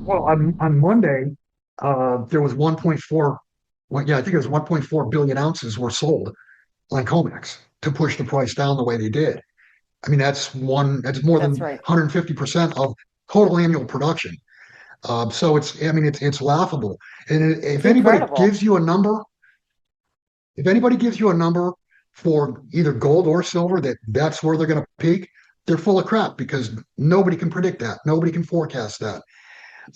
Well, on Monday, there was 1.4, well, yeah, I think it was 1.4 billion ounces were sold on COMEX to push the price down the way they did. I mean, that's more than That's right. 150% of total annual production. So I mean, it's laughable. And It's incredible. if anybody gives you a number for either gold or silver that's where they're going to peak, they're full of crap because nobody can predict that. Nobody can forecast that.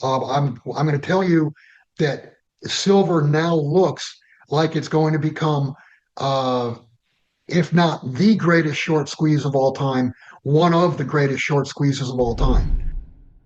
I'm going to tell you that silver now looks like it's going to become, uh, if not the greatest short squeeze of all time, one of the greatest short squeezes of all time.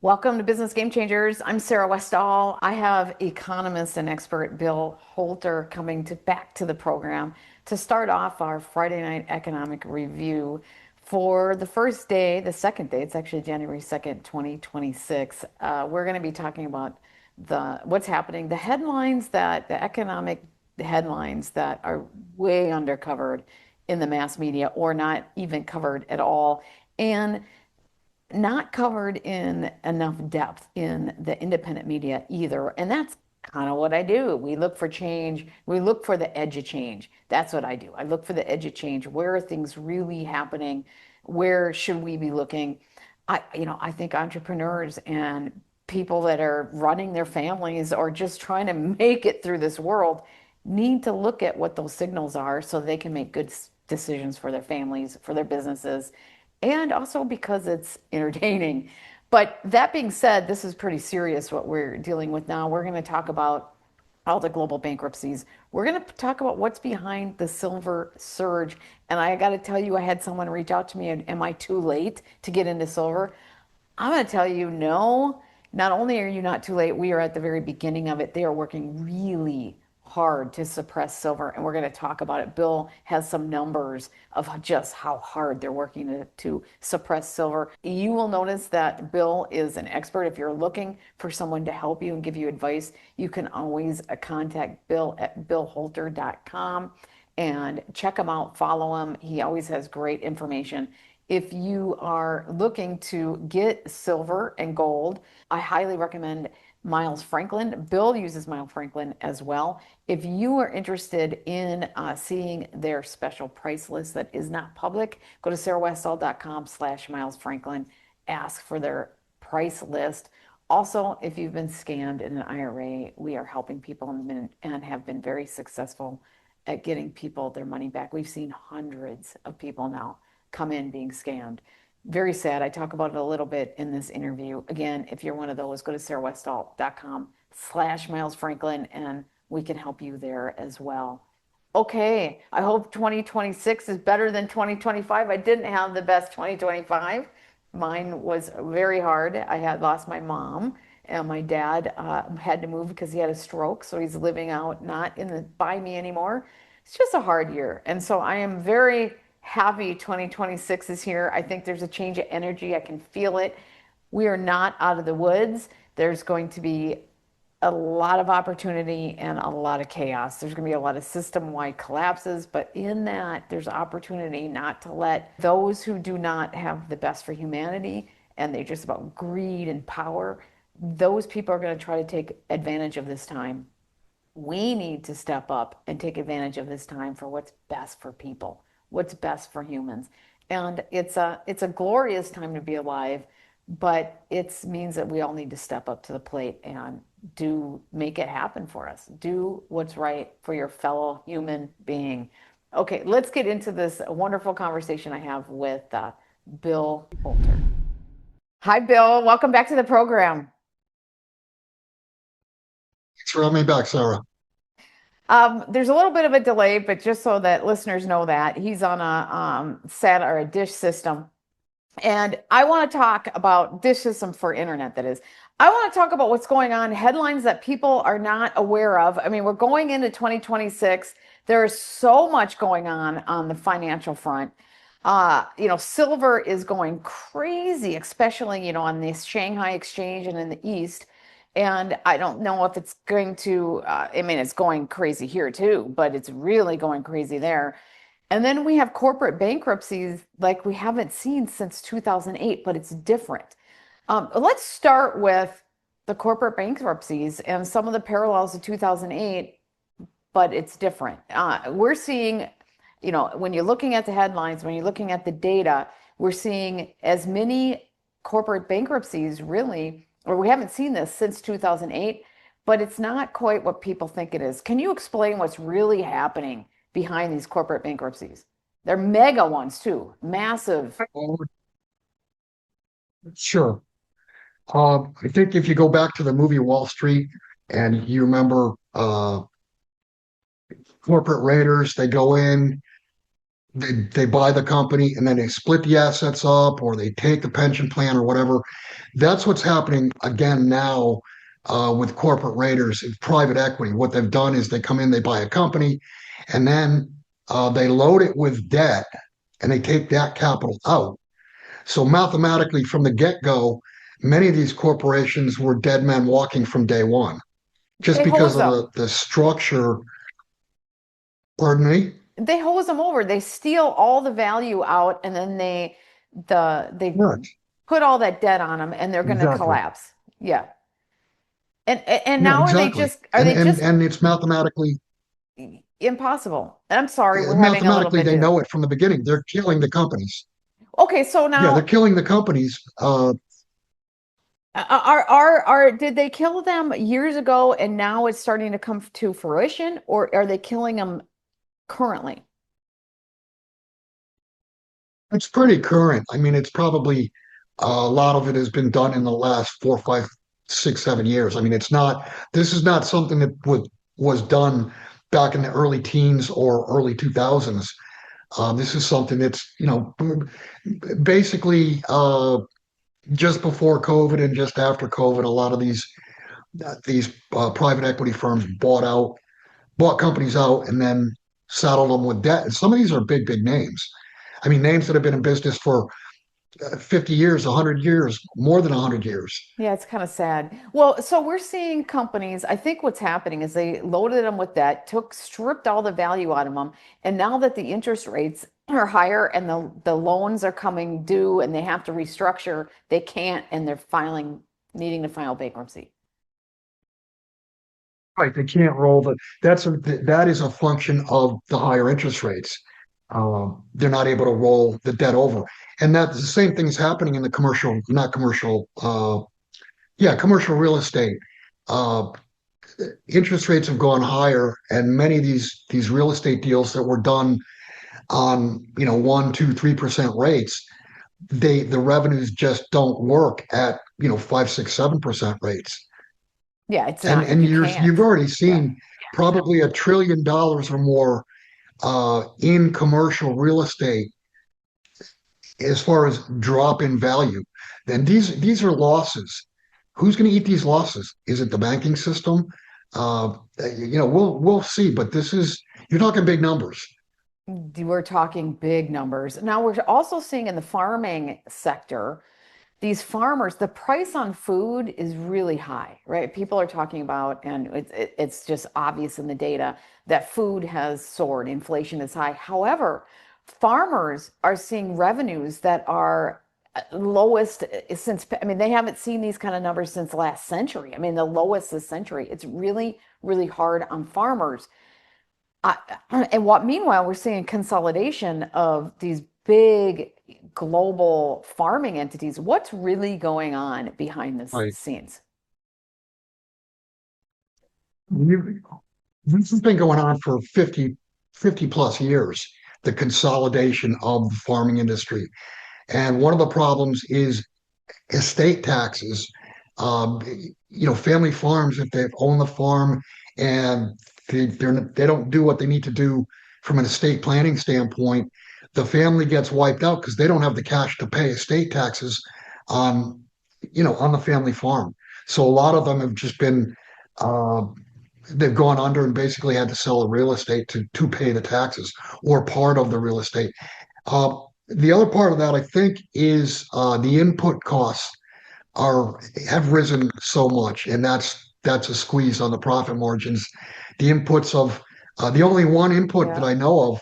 Welcome to Business Game Changers. I'm Sarah Westall. I have economist and expert Bill Holter coming back to the program to start off our Friday night economic review for the first day, the second day. It's actually January 2nd, 2026. We're going to be talking about the what's happening, the economic headlines that are way undercovered in the mass media or not even covered at all. And not covered in enough depth in the independent media either. And that's kind of what I do. We look for change. We look for the edge of change. That's what I do. I look for the edge of change. Where are things really happening? Where should we be looking? I think entrepreneurs and people that are running their families or just trying to make it through this world need to look at what those signals are so they can make good decisions for their families, for their businesses, and also because it's entertaining. But that being said, this is pretty serious what we're dealing with now. We're going to talk about all the global bankruptcies. We're going to talk about what's behind the silver surge. And I got to tell you, I had someone reach out to me, and am I too late to get into silver? I'm going to tell you, no. Not only are you not too late, we are at the very beginning of it. They are working really hard to suppress silver, and we're going to talk about it. Bill has some numbers of just how hard they're working to suppress silver. You will notice that Bill is an expert. If you're looking for someone to help you and give you advice, you can always contact Bill at billholter.com and check him out, follow him. He always has great information. If you are looking to get silver and gold, I highly recommend Miles Franklin. Bill uses Miles Franklin as well. If you are interested in seeing their special price list that is not public, go to sarahwestall.com/Miles Franklin. Ask for their price list. Also, if you've been scammed in an IRA, we are helping people and have been very successful at getting people their money back. We've seen hundreds of people now come in being scammed. Very sad. I talk about it a little bit in this interview. Again, if you're one of those, go to sarahwestall.com/Miles Franklin and we can help you there as well. Okay, I hope 2026 is better than 2025. I didn't have the best 2025. Mine was very hard. I had lost my mom, and my dad had to move because he had a stroke. So he's living out, not by me anymore. It's just a hard year. And so I am very happy 2026 is here. I think there's a change of energy. I can feel it. We are not out of the woods. There's going to be a lot of opportunity and a lot of chaos. There's going to be a lot of system-wide collapses, but in that, there's opportunity not to let those who do not have the best for humanity and they're just about greed and power, those people are going to try to take advantage of this time. We need to step up and take advantage of this time for what's best for people, what's best for humans. And it's a glorious time to be alive, but it means that we all need to step up to the plate and do make it happen for us. Do what's right for your fellow human being. Okay, let's get into this wonderful conversation I have with Bill Holter. Hi, Bill. Welcome back to the program. Thanks for having me back, Sarah. There's a little bit of a delay, but just so that listeners know that he's on a sat or a dish system. And I want to talk about dish system for internet, that is. I want to talk about what's going on, headlines that people are not aware of. I mean, we're going into 2026. There is so much going on the financial front. Silver is going crazy, especially, on this Shanghai exchange and in the East. And I don't know if it's going to, I mean, it's going crazy here too, but it's really going crazy there. And then we have corporate bankruptcies like we haven't seen since 2008, but it's different. Let's start with the corporate bankruptcies and some of the parallels to 2008, but it's different. We're seeing, when you're looking at the headlines, when you're looking at the data, we're seeing as many corporate bankruptcies really, or we haven't seen this since 2008, but it's not quite what people think it is. Can you explain what's really happening behind these corporate bankruptcies? They're mega ones too, massive. Oh, sure. I think if you go back to the movie Wall Street and you remember corporate raiders, they go in, they buy the company, and then they split the assets up or they take the pension plan or whatever. That's what's happening again now with corporate raiders in private equity. What they've done is they come in, they buy a company, and then they load it with debt and they take that capital out. So mathematically, from the get-go, many of these corporations were dead men walking from day one, just They because hose of them. the structure. Pardon me? They hose them over. They steal all the value out, and then they Right. put all that debt on them, and they're going to Exactly. collapse. Yeah. And Yeah, now exactly. are And they and just and it's impossible? And I'm sorry, we're having a little mathematically bit they of know it from the beginning. They're killing the companies. okay. So Yeah, they're now killing the companies. are did they kill them years ago, and now it's starting to come to fruition, or are they killing them currently? It's pretty current. I mean, it's probably a lot of it has been done in the last 4, 5, 6, 7 years. I mean, it's not. This is not something that was done back in the early teens or early 2000s. This is something that's basically just before COVID and just after COVID. A lot of these private equity firms bought companies out, and then saddled them with debt. And some of these are big, big names. I mean, names that have been in business for 50 years, 100 years, more than 100 years. Yeah, it's kind of sad. Well, so we're seeing companies, I think what's happening is they loaded them with debt, stripped all the value out of them, and now that the interest rates are higher and the loans are coming due and they have to restructure, they can't and they're needing to file bankruptcy. Right, they can't roll that is a function of the higher interest rates. They're not able to roll the debt over, and that's the same thing is happening in the commercial, not commercial, yeah, commercial real estate. Uh, Interest rates have gone higher, and many of these real estate deals that were done on 1, 2, 3% rates, the revenues just don't work at 5, 6, 7% rates. Yeah, it's And not, you you've can't. already Yeah. seen probably $1 trillion or more in commercial real estate as far as drop in value. Then these are losses. Who's going to eat these losses? Is it the banking system? We'll see. But you're talking big numbers. We're talking big numbers. Now we're also seeing in the farming sector, these farmers, the price on food is really high, right? People are talking about, and it's just obvious in the data that food has soared, inflation is high. However, farmers are seeing revenues that are lowest since, I mean, they haven't seen these kind of numbers since last century. I mean, the lowest this century. It's really, really hard on farmers. Uh, and meanwhile, we're seeing consolidation of these big global farming entities. What's really going on behind the Right. scenes? You, this has been going on for 50 plus years, the consolidation of the farming industry. And one of the problems is estate taxes. Um, Family farms, if they've owned the farm and they don't do what they need to do from an estate planning standpoint, the family gets wiped out because they don't have the cash to pay estate taxes on, on the family farm. So a lot of them have just been, uh, they've gone under and basically had to sell the real estate to pay the taxes or part of the real estate. Uh, the other part of that, I think, is the input costs are have risen so much, and that's a squeeze on the profit margins. The inputs of the only one input that Yeah. I know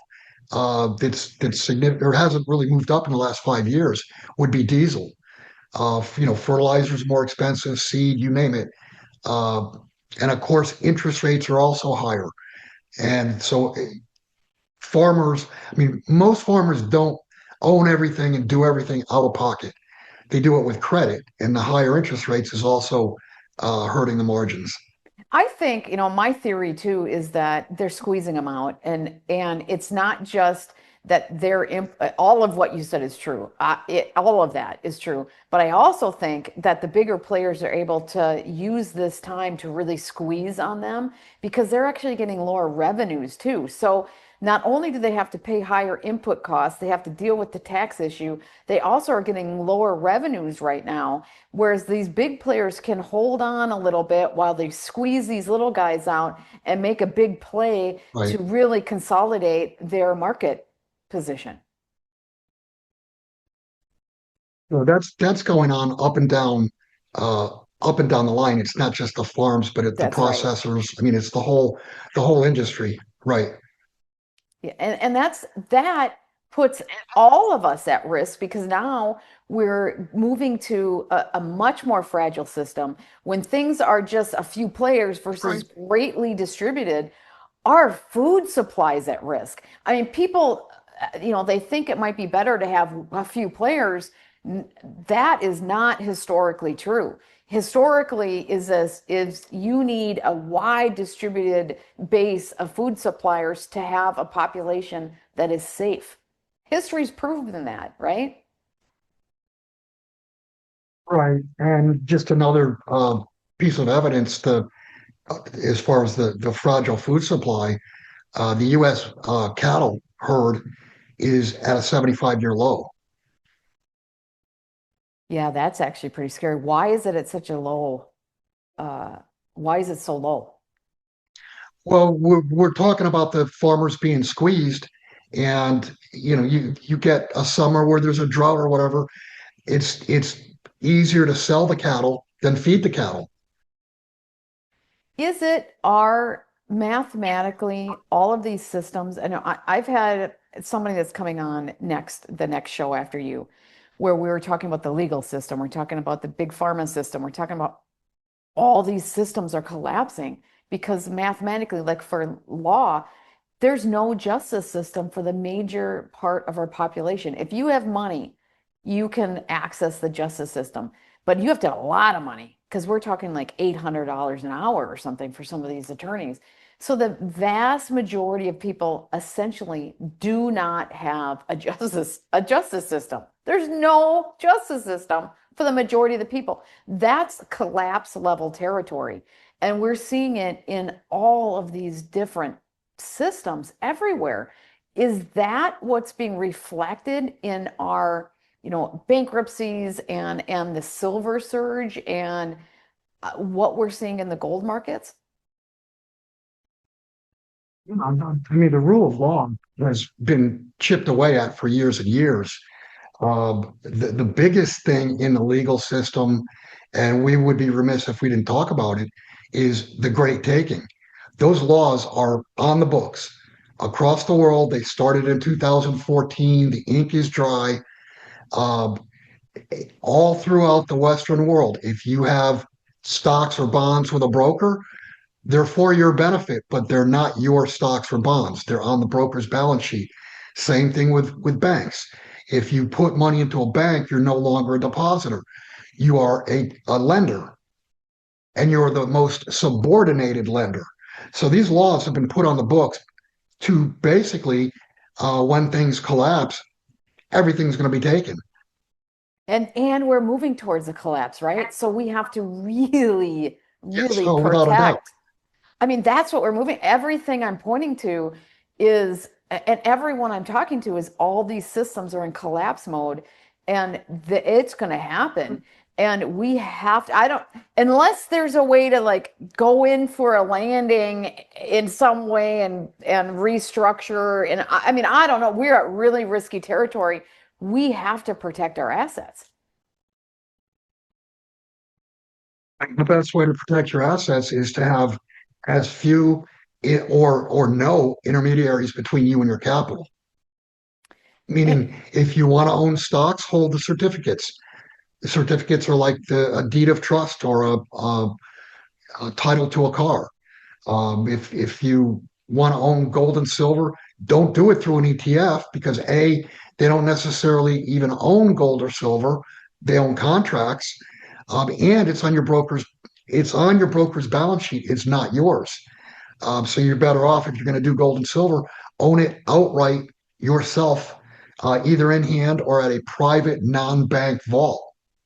of that's significant or hasn't really moved up in the last 5 years would be diesel. fertilizers more expensive, seed, you name it. Uh, and of course, interest rates are also higher. And so farmers, I mean, most farmers don't own everything and do everything out of pocket. They do it with credit, and the higher interest rates is also hurting the margins. I think, my theory too is that they're squeezing them out, and it's not just that all of what you said is true. All of that is true. But I also think that the bigger players are able to use this time to really squeeze on them because they're actually getting lower revenues too. So not only do they have to pay higher input costs, they have to deal with the tax issue, they also are getting lower revenues right now. Whereas these big players can hold on a little bit while they squeeze these little guys out and make a big play to Right. really consolidate their market position. So that's going on uh, up and down the line. It's not just the farms, but the That's right. processors. I mean, it's the whole industry. Right. Yeah, and that puts all of us at risk because now we're moving to a much more fragile system. When things are just a few players versus Right. greatly distributed, our food supply is at risk. I mean, people, they think it might be better to have a few players. That is not historically true. Historically, is you need a wide distributed base of food suppliers to have a population that is safe. History's proven that, right? Right. And just another piece of evidence as far as the fragile food supply, the U.S. Cattle herd is at a 75-year low. Yeah, that's actually pretty scary. Why is it at such a low? Uh, why is it so low? Well, we're talking about the farmers being squeezed, and you get a summer where there's a drought or whatever. It's easier to sell the cattle than feed the cattle. Is it are mathematically all of these systems? I know I've had somebody that's coming on the next show after you, where we were talking about the legal system, we're talking about the big pharma system, we're talking about all these systems are collapsing because mathematically, like for law, there's no justice system for the major part of our population. If you have money, you can access the justice system, but you have to have a lot of money because we're talking like $800 an hour or something for some of these attorneys. So the vast majority of people essentially do not have a justice system. There's no justice system for the majority of the people. That's collapse level territory. And we're seeing it in all of these different systems everywhere. Is that what's being reflected in our, bankruptcies and the silver surge and what we're seeing in the gold markets? I mean, the rule of law has been chipped away at for years and years. The biggest thing in the legal system, and we would be remiss if we didn't talk about it, is the Great Taking. Those laws are on the books across the world. They started in 2014. The ink is dry. Uh, all throughout the Western world, if you have stocks or bonds with a broker, they're for your benefit, but they're not your stocks or bonds. They're on the broker's balance sheet. Same thing with banks. If you put money into a bank, you're no longer a depositor. You are a lender, and you're the most subordinated lender. So these laws have been put on the books to basically, when things collapse, everything's going to be taken. And we're moving towards a collapse, right? So we have to really, Yes, really oh, without a doubt. protect. I mean, that's what we're moving. Everything I'm pointing to and everyone I'm talking to is all these systems are in collapse mode, and it's going to happen. And we have to, I don't, unless there's a way to like go in for a landing in some way and restructure. And I mean, I don't know. We're at really risky territory. We have to protect our assets. The best way to protect your assets is to have as few or no intermediaries between you and your capital. And Meaning, if you want to own stocks, hold the certificates. certificates are like a deed of trust or a title to a car. If you want to own gold and silver, don't do it through an ETF because A, they don't necessarily even own gold or silver. They own contracts, and it's on your broker's balance sheet. It's not yours. So you're better off if you're going to do gold and silver, own it outright yourself, either in hand or at a private non-bank vault.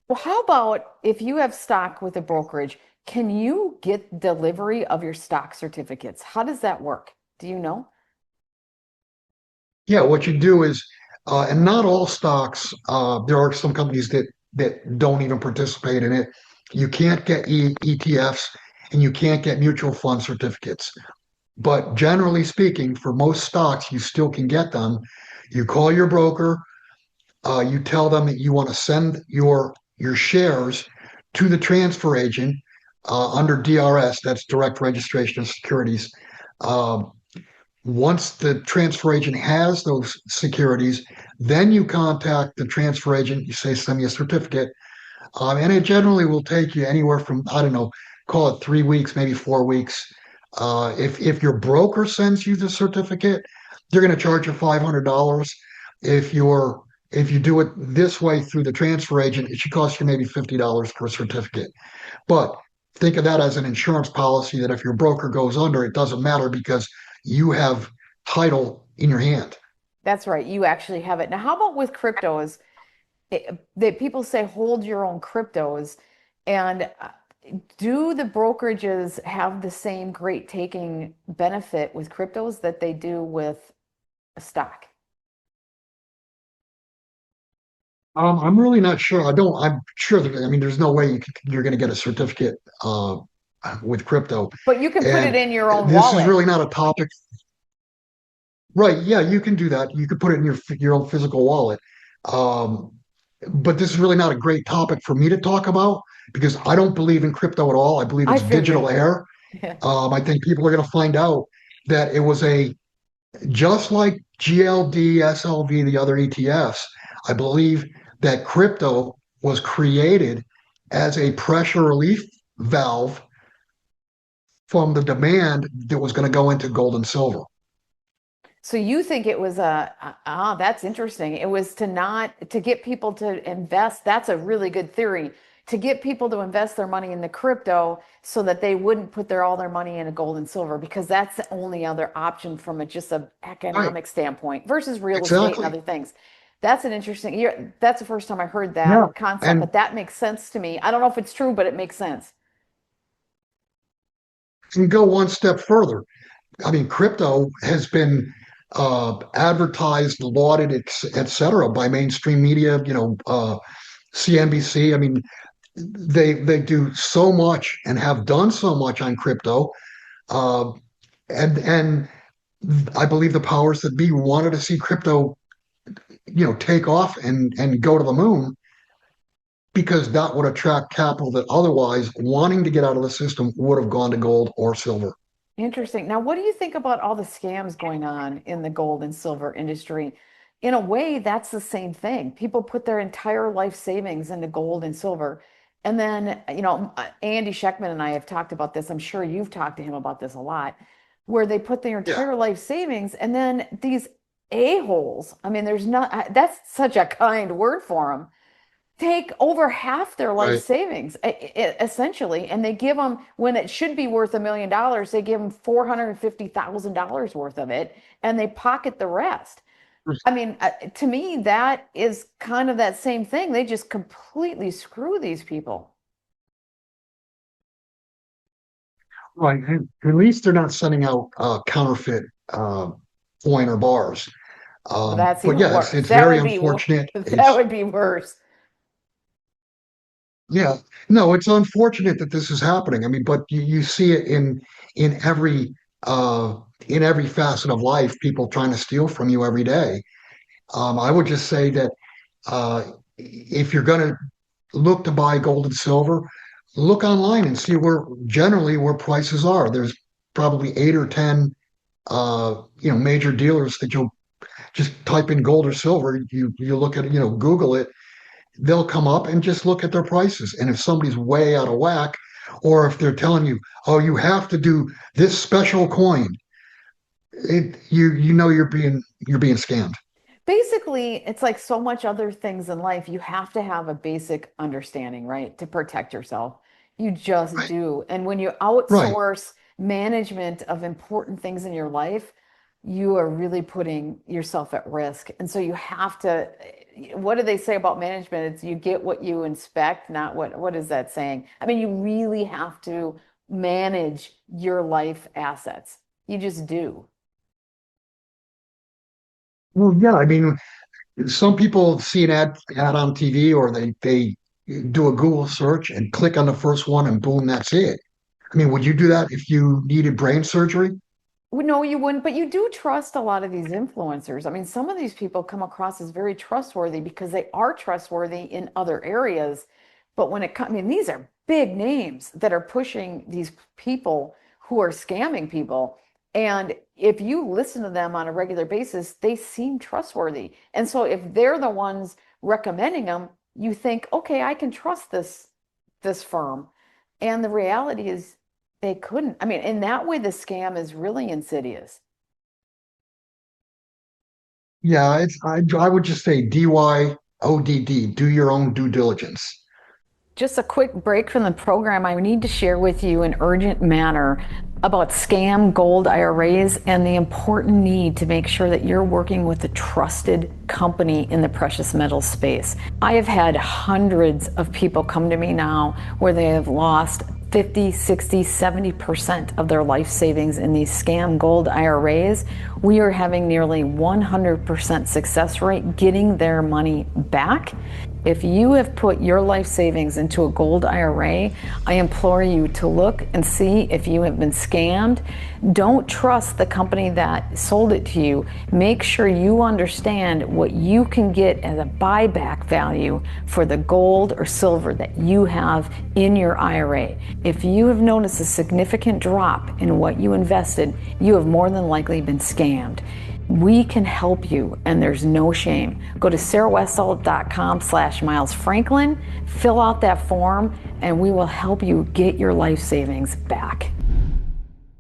Well, how about if you have stock with a brokerage, can you get delivery of your stock certificates? How does that work? Do you know? Yeah, what you do is, and not all stocks. There are some companies that don't even participate in it. You can't get ETFs and you can't get mutual fund certificates. But generally speaking, for most stocks, you still can get them. You call your broker, you tell them that you want to send your shares to the transfer agent under DRS, that's direct registration of securities. Um, Once the transfer agent has those securities, then you contact the transfer agent. You say, send me a certificate. And it generally will take you anywhere from, I don't know, call it 3 weeks, maybe 4 weeks. If your broker sends you the certificate, they're going to charge you $500. If you do it this way through the transfer agent, it should cost you maybe $50 per certificate. But think of that as an insurance policy that if your broker goes under, it doesn't matter because you have title in your hand. That's right. You actually have it. Now, how about with cryptos? That people say hold your own cryptos. And do the brokerages have the same great taking benefit with cryptos that they do with a stock? I'm really not sure. I'm sure that, I mean, there's no way you're going to get a certificate with crypto. But you can put it And in your own this is wallet. really not a topic. Right. Yeah, you can do that. You could put it in your own physical wallet. Um, but this is really not a great topic for me to talk about because I don't believe in crypto at all. I believe I it's figured. digital air. Yeah. I think people are going to find out that it was just like GLD, SLV, the other ETFs. I believe that crypto was created as a pressure relief valve from the demand that was going to go into gold and silver. So you think it was that's interesting. It was to not to get people to invest. That's a really good theory. To get people to invest their money in the crypto so that they wouldn't put all their money in a gold and silver because that's the only other option from just an Right. economic standpoint versus real estate and Exactly. other things. That's an interesting, that's the first time I heard Yeah. that concept, And but that makes sense to me. I don't know if it's true, but it makes sense. can go one step further. I mean, crypto has been advertised, lauded, et cetera, by mainstream media. CNBC. I mean, they do so much and have done so much on crypto, uh, and I believe the powers that be wanted to see crypto, take off and go to the moon because that would attract capital that otherwise, wanting to get out of the system, would have gone to gold or silver. Interesting. Now, what do you think about all the scams going on in the gold and silver industry? In a way, that's the same thing. People put their entire life savings into gold and silver. And then, Andy Scheckman and I have talked about this. I'm sure you've talked to him about this a lot, where they put their Yeah, entire life savings and then these a-holes, I mean, there's not, that's such a kind word for them, take over half their life right. savings essentially, and they give them when it should be worth $1 million, they give them $450,000 worth of it, and they pocket the rest. I mean, to me, that is kind of that same thing. They just completely screw these people. Right. And at least they're not sending out counterfeit coin or bars. Well, that's But even yeah, worse. it's That very would be unfortunate. that would be worse. Yeah, no, it's unfortunate that this is happening. I mean, but you see it in every uh, in every facet of life, people trying to steal from you every day. I would just say that if you're going to look to buy gold and silver, look online and see where prices are. There's probably 8 or 10 major dealers that you'll just type in gold or silver. You look at Google it, they'll come up and just look at their prices. And if somebody's way out of whack, or if they're telling you, oh, you have to do this special coin, you know you're being scammed. Basically, it's like so much other things in life. You have to have a basic understanding, right, to protect yourself. You just Right. do. And when you Right. outsource management of important things in your life, you are really putting yourself at risk. And so you have to, what do they say about management? It's you get what you inspect, not what is that saying? I mean, you really have to manage your life assets. You just do. Well, yeah, I mean, some people see an ad on TV, or they do a Google search and click on the first one, and boom, that's it. I mean, would you do that if you needed brain surgery? No, you wouldn't, but you do trust a lot of these influencers. I mean, some of these people come across as very trustworthy because they are trustworthy in other areas. But when it comes, I mean, these are big names that are pushing these people who are scamming people. And if you listen to them on a regular basis, they seem trustworthy. And so if they're the ones recommending them, you think, okay, I can trust this firm. And the reality is they couldn't. I mean, in that way, the scam is really insidious. Yeah, I would just say DYODD, do your own due diligence. Just a quick break from the program. I need to share with you in urgent manner about scam gold IRAs and the important need to make sure that you're working with a trusted company in the precious metal space. I have had hundreds of people come to me now where they have lost 50, 60, 70% of their life savings in these scam gold IRAs. We are having nearly 100% success rate getting their money back. If you have put your life savings into a gold IRA, I implore you to look and see if you have been scammed. Don't trust the company that sold it to you. Make sure you understand what you can get as a buyback value for the gold or silver that you have in your IRA. If you have noticed a significant drop in what you invested, you have more than likely been scammed. We can help you, and there's no shame. Go to sarahwestall.com/Miles Franklin, fill out that form, and we will help you get your life savings back.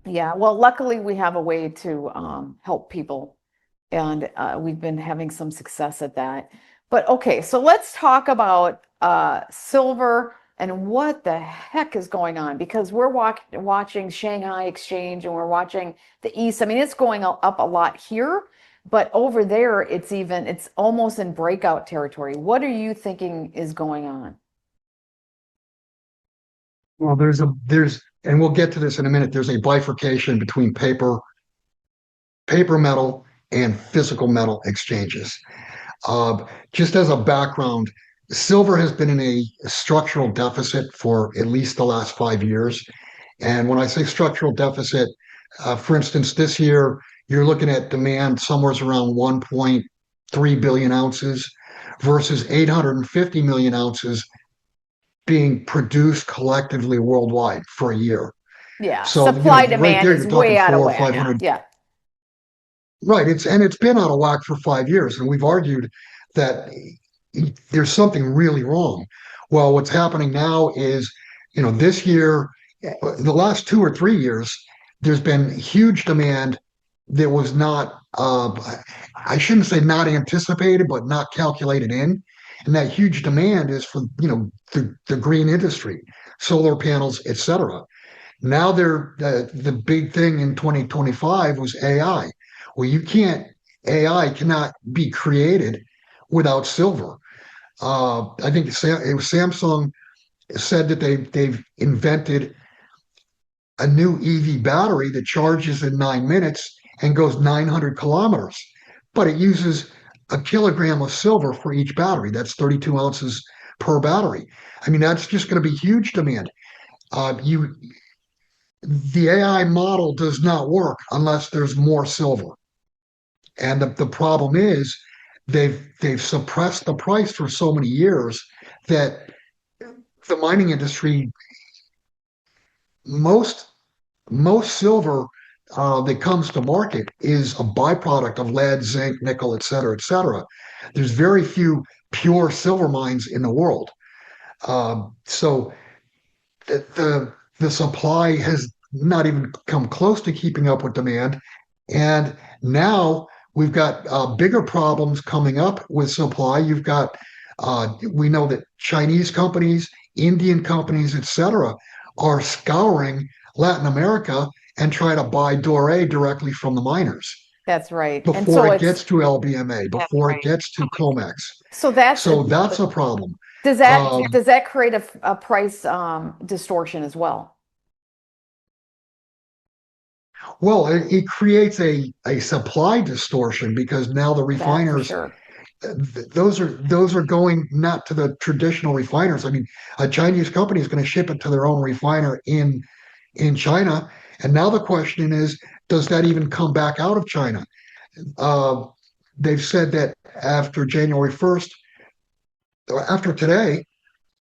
Yeah, well, luckily we have a way to help people, and we've been having some success at that. But okay, so let's talk about silver and what the heck is going on, because we're watching Shanghai Exchange and we're watching the East. I mean, it's going up a lot here, but over there, it's almost in breakout territory. What are you thinking is going on? Well, and we'll get to this in a minute. There's a bifurcation between paper metal and physical metal exchanges. Just as a background, silver has been in a structural deficit for at least the last 5 years. And when I say structural deficit, for instance, this year, you're looking at demand somewhere around 1.3 billion ounces versus 850 million ounces being produced collectively worldwide for a year. Yeah, So, supply right demand there, is you're talking way out of four or whack. 500. Yeah. Right. It's been out of whack for 5 years, and we've argued that there's something really wrong. Well, what's happening now is, this year, the last 2 or 3 years, there's been huge demand that was not, I shouldn't say not anticipated, but not calculated in. And that huge demand is for, the green industry, solar panels, etc. Now the big thing in 2025 was AI. Well, AI cannot be created without silver. I think it was Samsung said that they've invented a new EV battery that charges in 9 minutes and goes 900 kilometers, but it uses a kilogram of silver for each battery. That's 32 ounces per battery. I mean, that's just going to be huge demand. You The AI model does not work unless there's more silver. And the problem is they've suppressed the price for so many years that the mining industry, most most silver that comes to market is a byproduct of lead, zinc, nickel, et cetera, et cetera. There's very few pure silver mines in the world. So the supply has not even come close to keeping up with demand, and now we've got bigger problems coming up with supply. You've got we know that Chinese companies, Indian companies, etc., are scouring Latin America and try to buy doré directly from the miners That's right. And before so it it's gets to LBMA, before it gets to COMEX. so that's So that's a problem. does that Um, does that create a price distortion as well? Well, it creates a supply distortion because now the That for refiners, sure. those are going not to the traditional refiners. I mean, a Chinese company is going to ship it to their own refiner in China, and now the question is, does that even come back out of China? Uh, they've said that after January 1st, or after today,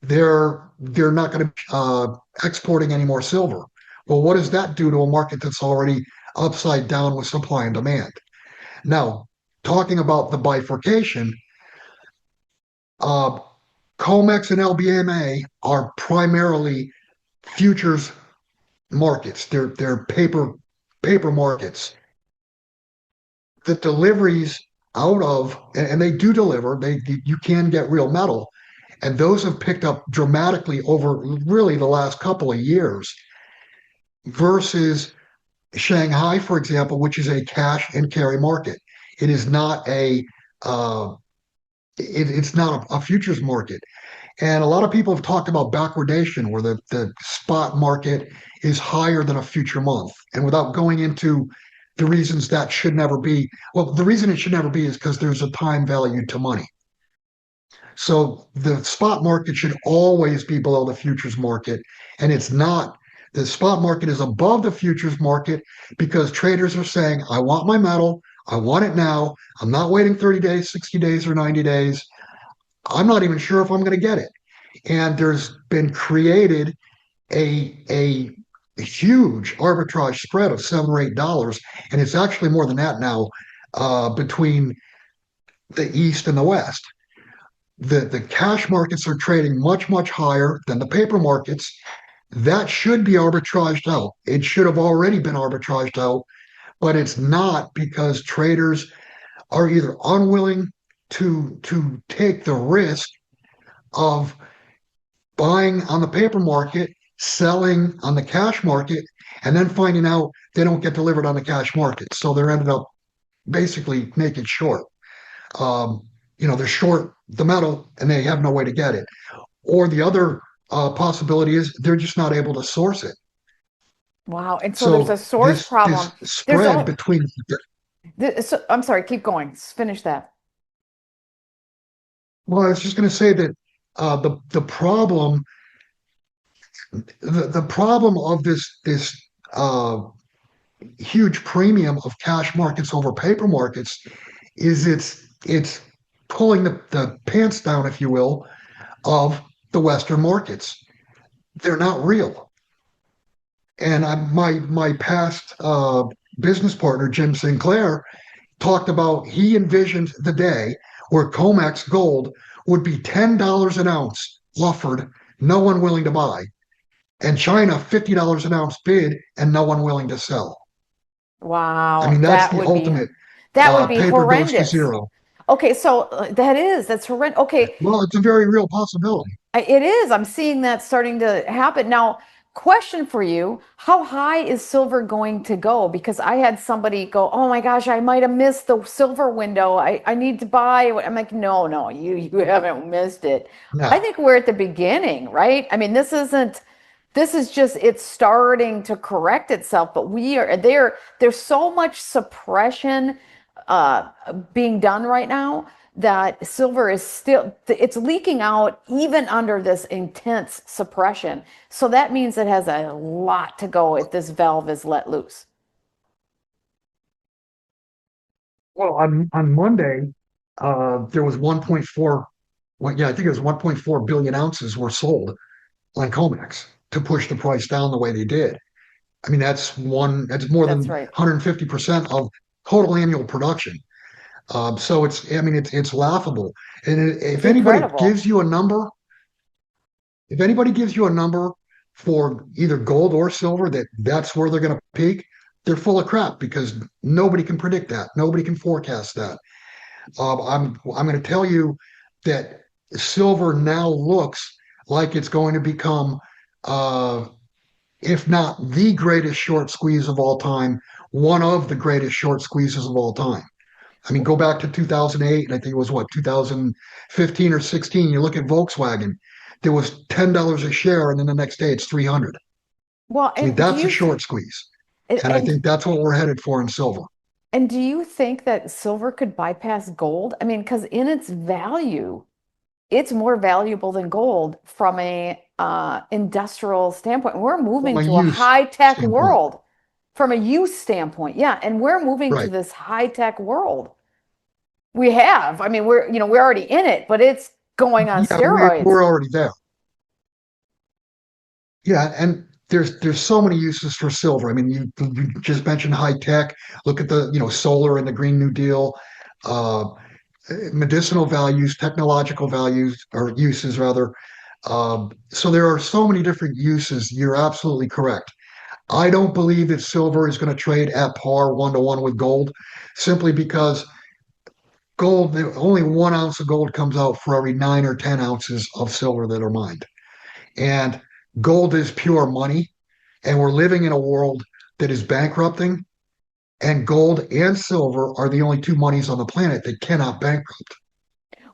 they're not going to be exporting any more silver. Well, what does that do to a market that's already upside down with supply and demand? Now, talking about the bifurcation, uh, COMEX and LBMA are primarily futures markets. They're paper markets. The deliveries out of, and they do deliver. They you can get real metal, and those have picked up dramatically over really the last couple of years versus Shanghai, for example, which is a cash and carry market. It is not uh, it's not a futures market. And a lot of people have talked about backwardation, where the spot market is higher than a future month. And without going into the reasons that should never be, well, the reason it should never be is because there's a time value to money. So the spot market should always be below the futures market. And it's not. The spot market is above the futures market because traders are saying, I want my metal. I want it now. I'm not waiting 30 days, 60 days, or 90 days. I'm not even sure if I'm going to get it. And there's been created a huge arbitrage spread of $7 or $8, and it's actually more than that now between the East and the West. The cash markets are trading much higher than the paper markets. That should be arbitraged out. It should have already been arbitraged out, but it's not because traders are either unwilling to take the risk of buying on the paper market, selling on the cash market, and then finding out they don't get delivered on the cash market. So they're ended up basically making short. They're short the metal and they have no way to get it. Or the other possibility is they're just not able to source it. Wow. And so there's a So source this problem. There's spread only between I'm sorry, keep going. Finish that. well, I was just going to say that the problem the problem of this uh, huge premium of cash markets over paper markets is it's pulling the pants down, if you will, of the Western markets. They're not real. And my past business partner, Jim Sinclair, talked about he envisioned the day where COMEX gold would be $10 an ounce offered, no one willing to buy, and China $50 an ounce bid and no one willing to sell. I Wow, mean, that's the ultimate. that would be Paper goes to horrendous. zero. Okay, so that's horrendous. Okay, Well, it's a very real possibility. it is. I'm seeing that starting to happen. Now, question for you, how high is silver going to go? Because I had somebody go, "Oh my gosh, I might have missed the silver window. I need to buy." I'm like, "No, you haven't missed it." I No, think we're at the beginning, right? I mean, this is just it's starting to correct itself, but there's so much suppression uh being done right now that silver is still it's leaking out even under this intense suppression. So that means it has a lot to go if this valve is let loose. well, on Monday, there was 1.4. Well, yeah, I think it was 1.4 billion ounces were sold on COMEX to push the price down the way they did. I mean, that's more than That's right. 150% of total annual production. So I mean, it's laughable. And It's incredible. if anybody gives you a number for either gold or silver that's where they're going to peak, they're full of crap because nobody can predict that. Nobody can forecast that. I'm going to tell you that silver now looks like it's going to become, uh, if not the greatest short squeeze of all time, one of the greatest short squeezes of all time. I mean, go back to 2008, and I think it was what, 2015 or 16. You look at Volkswagen, there was $10 a share, and then the next day it's 300. Well, I mean, and do that's a you short squeeze. And I and think that's what we're headed for in silver. and do you think that silver could bypass gold? I mean, because in its value, it's more valuable than gold from a industrial standpoint. We're From moving a to a use high-tech standpoint. world from a use standpoint. Yeah, and we're moving to Right. this high-tech world. We have. I mean, we're already in it, but it's going on Yeah, steroids. we're already there. Yeah, and there's so many uses for silver. I mean, you just mentioned high tech. Look at the, solar and the Green New Deal, uh, medicinal values, technological values or uses rather. So there are so many different uses. You're absolutely correct. I don't believe that silver is going to trade at par 1 to 1 with gold, simply because only 1 ounce of gold comes out for every 9 or 10 ounces of silver that are mined. And gold is pure money. And we're living in a world that is bankrupting, and gold and silver are the only two monies on the planet that cannot bankrupt.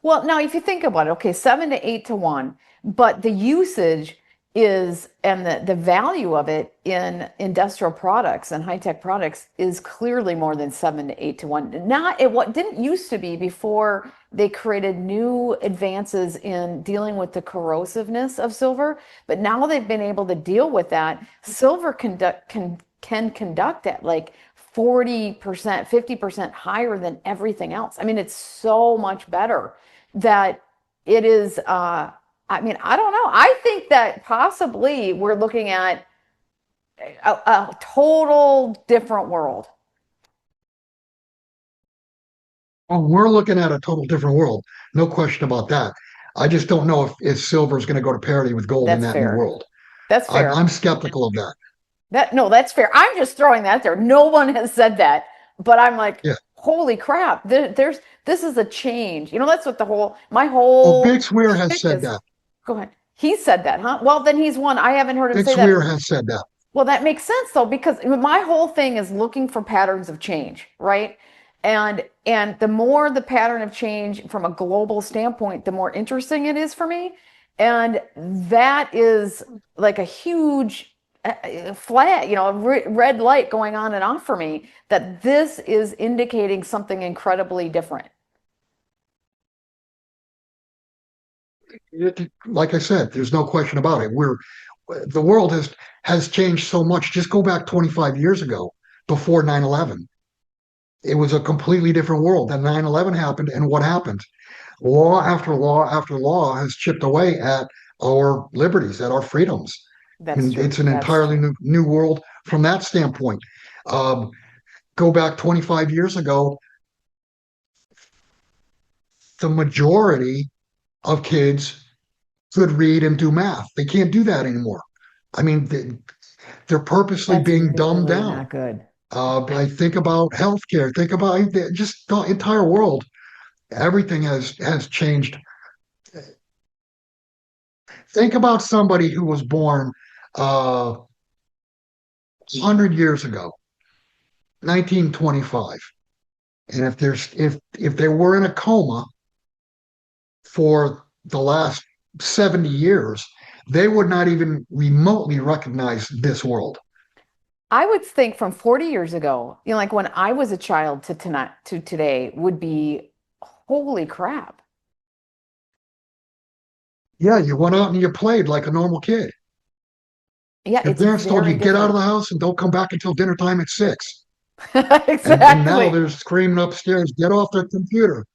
Well, now if you think about it, okay, 7 to 8 to 1, but the usage is and the value of it in industrial products and high-tech products is clearly more than 7 to 8 to 1. Not it what didn't used to be before they created new advances in dealing with the corrosiveness of silver, but now they've been able to deal with that. Silver can conduct at like 40%, 50% higher than everything else. I mean, it's so much better that it is I mean, I don't know. I think that possibly we're looking at a total different world. Well, we're looking at a total different world, no question about that. I just don't know if silver is going to go to parity with gold in That's that new fair. world. That's I'm fair. skeptical of that. That no, that's fair. I'm just throwing that there. No one has said that, but I'm like, Yeah. holy crap! There's this is a change. You know, that's what my Well, whole Big Swear has shtick said is. that. Go ahead. He said that, huh? Well, then he's one. I haven't heard him Big say that. Swear has said that. Well, that makes sense though, because my whole thing is looking for patterns of change, right? And the more the pattern of change from a global standpoint, the more interesting it is for me. And that is like a huge flag, a red light going on and off for me that this is indicating something incredibly different. Like I said, there's no question about it. The world has changed so much. Just go back 25 years ago, before 9/11. It was a completely different world. Then 9/11 happened, and what happened? Law after law after law has chipped away at our liberties, at our freedoms. I That's mean, true. it's an That's entirely true. new world from that standpoint. Um, go back 25 years ago, the majority of kids could read and do math. They can't do that anymore. I mean, they're purposely That's being dumbed really down. not good. I think about healthcare. Think about just the entire world. Everything has changed. Think about somebody who was born 100 years ago, 1925, and if they were in a coma for the last 70 years, they would not even remotely recognize this world. I would think from 40 years ago, like when I was a child to tonight to today would be holy crap. Yeah, you went out and you played like a normal kid. Yeah, Your it's parents told you very get out of different. the house and don't come back until dinner time at 6. And now Exactly. they're screaming upstairs, get off the computer.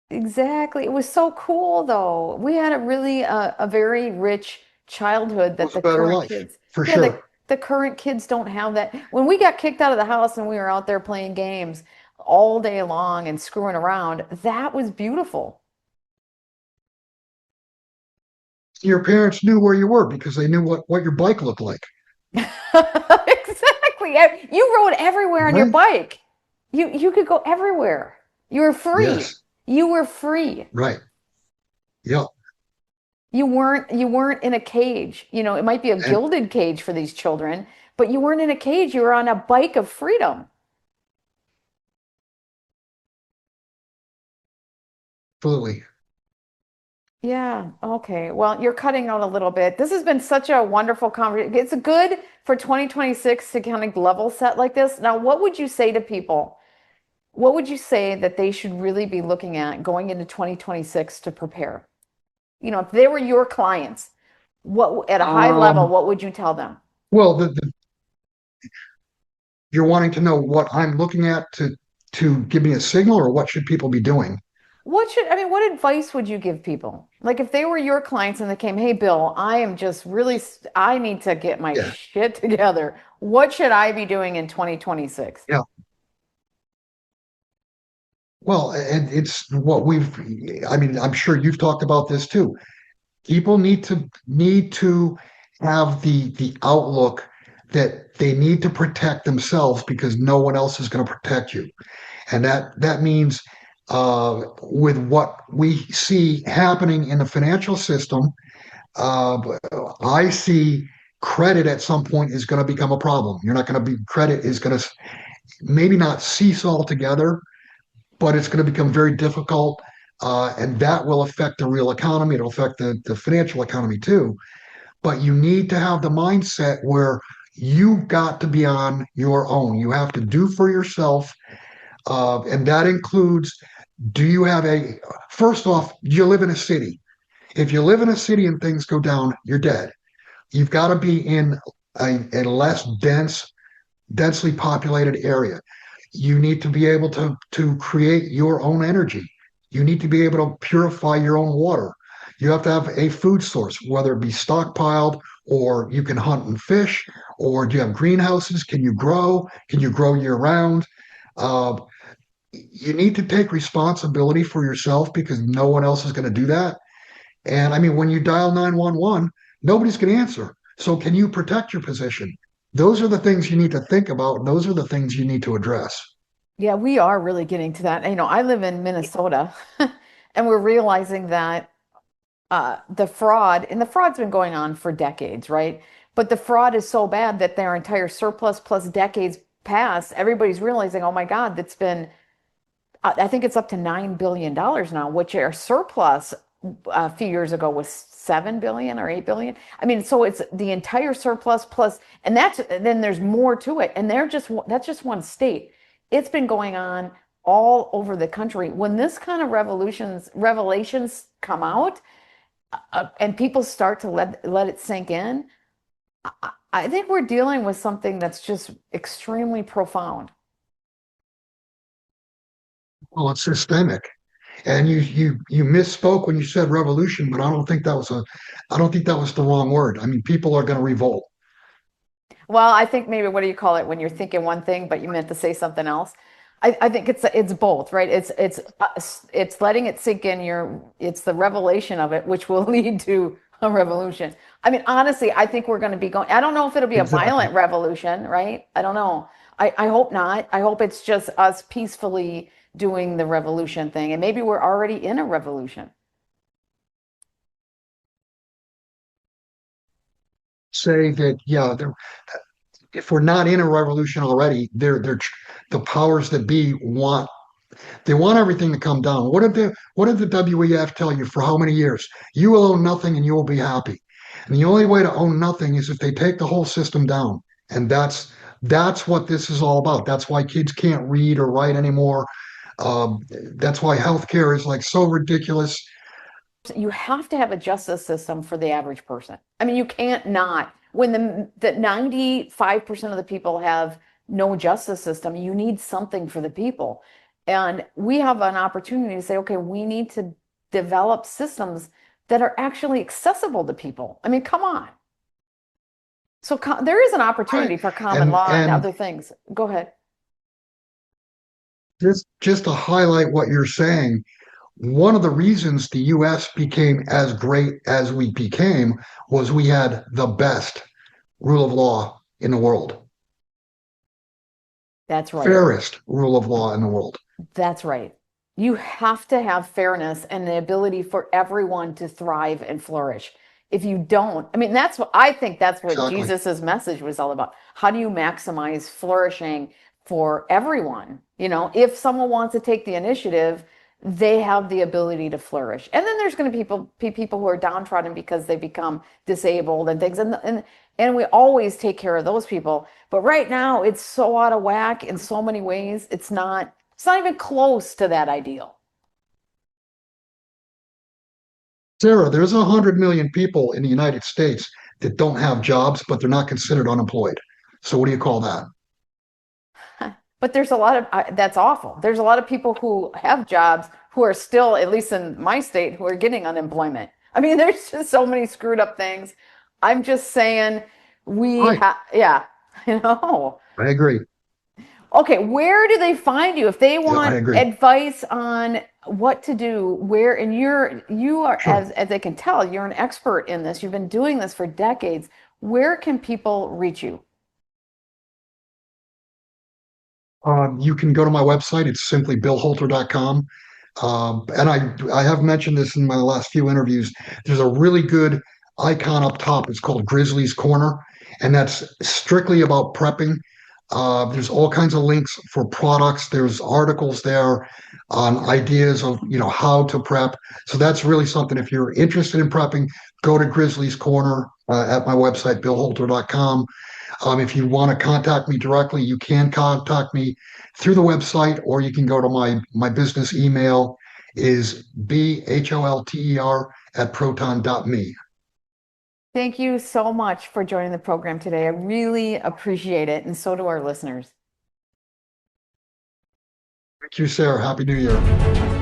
Exactly. It was so cool though. We had a really a very rich childhood It that was a the better current life, kids, for yeah, sure. the current kids don't have that. When we got kicked out of the house and we were out there playing games, all day long and screwing around, that was beautiful. Your parents knew where you were because they knew what your bike looked like, Exactly. You rode everywhere on your right? bike. You could go everywhere. You were free. Yes, You were free. right. Yeah. You weren't in a cage. It might be a And gilded cage for these children, but you weren't in a cage. You were on a bike of freedom. absolutely. Yeah. Okay. Well, you're cutting out a little bit. This has been such a wonderful conversation. It's good for 2026 to kind of level set like this. Now, what would you say to people? What would you say that they should really be looking at going into 2026 to prepare? If they were your clients, what at a high level, Um, what would you tell them? well, you're wanting to know what I'm looking at to give me a signal, or what should people be doing? What advice would you give people? Like if they were your clients and they came, "Hey, Bill, I need to get my Yeah, shit together. What should I be doing in 2026?" yeah. Well, and it's what we've. I mean, I'm sure you've talked about this too. People need to have the outlook that they need to protect themselves because no one else is going to protect you. And that means with what we see happening in the financial system, uh, I see credit at some point is going to become a problem. You're not going to be credit is going to maybe not cease altogether, but it's going to become very difficult. And that will affect the real economy. It'll affect the financial economy too. But you need to have the mindset where you've got to be on your own. You have to do for yourself. And that includes, do you have first off, do you live in a city? If you live in a city and things go down, you're dead. You've got to be in a less densely populated area. You need to be able to create your own energy. You need to be able to purify your own water. You have to have a food source, whether it be stockpiled or you can hunt and fish, or do you have greenhouses? Can you grow? Can you grow year round? Uh, you need to take responsibility for yourself because no one else is going to do that. And I mean, when you dial 911, nobody's going to answer. So, can you protect your position? Those are the things you need to think about. And those are the things you need to address. Yeah, we are really getting to that. I live in Minnesota, and we're realizing that the fraud's been going on for decades, right? But the fraud is so bad that their entire surplus plus decades past, everybody's realizing, oh my God, I think it's up to $9 billion now, which our surplus a few years ago was 7 billion or 8 billion. I mean, so it's the entire surplus plus, and then there's more to it. And that's just one state. It's been going on all over the country. When this kind of revelations come out, and people start to let it sink in, I think we're dealing with something that's just extremely profound. Well, it's systemic. And you misspoke when you said revolution, but I don't think that was the wrong word. I mean, people are going to revolt. Well, I think maybe what do you call it when you're thinking one thing but you meant to say something else? I think it's both, right? It's letting it sink in it's the revelation of it which will lead to a revolution. I mean, honestly, I think we're going to be going. I don't know if it'll be a Exactly. violent revolution, right? I don't know. I hope not. I hope it's just us peacefully doing the revolution thing, and maybe we're already in a revolution. Say that, yeah, if we're not in a revolution already, the powers that be they want everything to come down. What did the WEF tell you for how many years? You will own nothing and you will be happy. And the only way to own nothing is if they take the whole system down. And that's what this is all about. That's why kids can't read or write anymore. That's why healthcare is like so ridiculous. You have to have a justice system for the average person. I mean, you can't not. When the 95% of the people have no justice system, you need something for the people. And we have an opportunity to say, okay, we need to develop systems that are actually accessible to people. I mean, come on. So there is an Right. opportunity for common And law and and other things. Go ahead. just to highlight what you're saying, one of the reasons the US became as great as we became was we had the best rule of law in the world, That's right. fairest rule of law in the world. That's right. You have to have fairness and the ability for everyone to thrive and flourish. If you don't, I mean, that's what I think that's what Exactly. Jesus's message was all about. How do you maximize flourishing for everyone? You know, if someone wants to take the initiative, they have the ability to flourish. And then there's going to be people who are downtrodden because they become disabled and things. And we always take care of those people. But right now, it's so out of whack in so many ways. It's not even close to that ideal. Sarah, there's 100 million people in the United States that don't have jobs, but they're not considered unemployed. So what do you call that? But there's a lot of that's awful. There's a lot of people who have jobs who are still, at least in my state, who are getting unemployment. I mean, there's just so many screwed up things. I'm just saying Right. yeah, you know. I agree. Okay, where do they find you if they Yeah, I want agree. advice on what to do? Where and you are Sure. as they can tell, you're an expert in this. You've been doing this for decades. Where can people reach you? You can go to my website. It's simply billholter.com. And I have mentioned this in my last few interviews. There's a really good icon up top. It's called Grizzly's Corner, and that's strictly about prepping. There's all kinds of links for products. There's articles there on ideas of how to prep. So that's really something. If you're interested in prepping, go to Grizzly's Corner at my website, billholter.com. If you want to contact me directly, you can contact me through the website, or you can go to my business email is bholter@proton.me. Thank you so much for joining the program today. I really appreciate it, and so do our listeners. Thank you, Sarah. Happy New Year.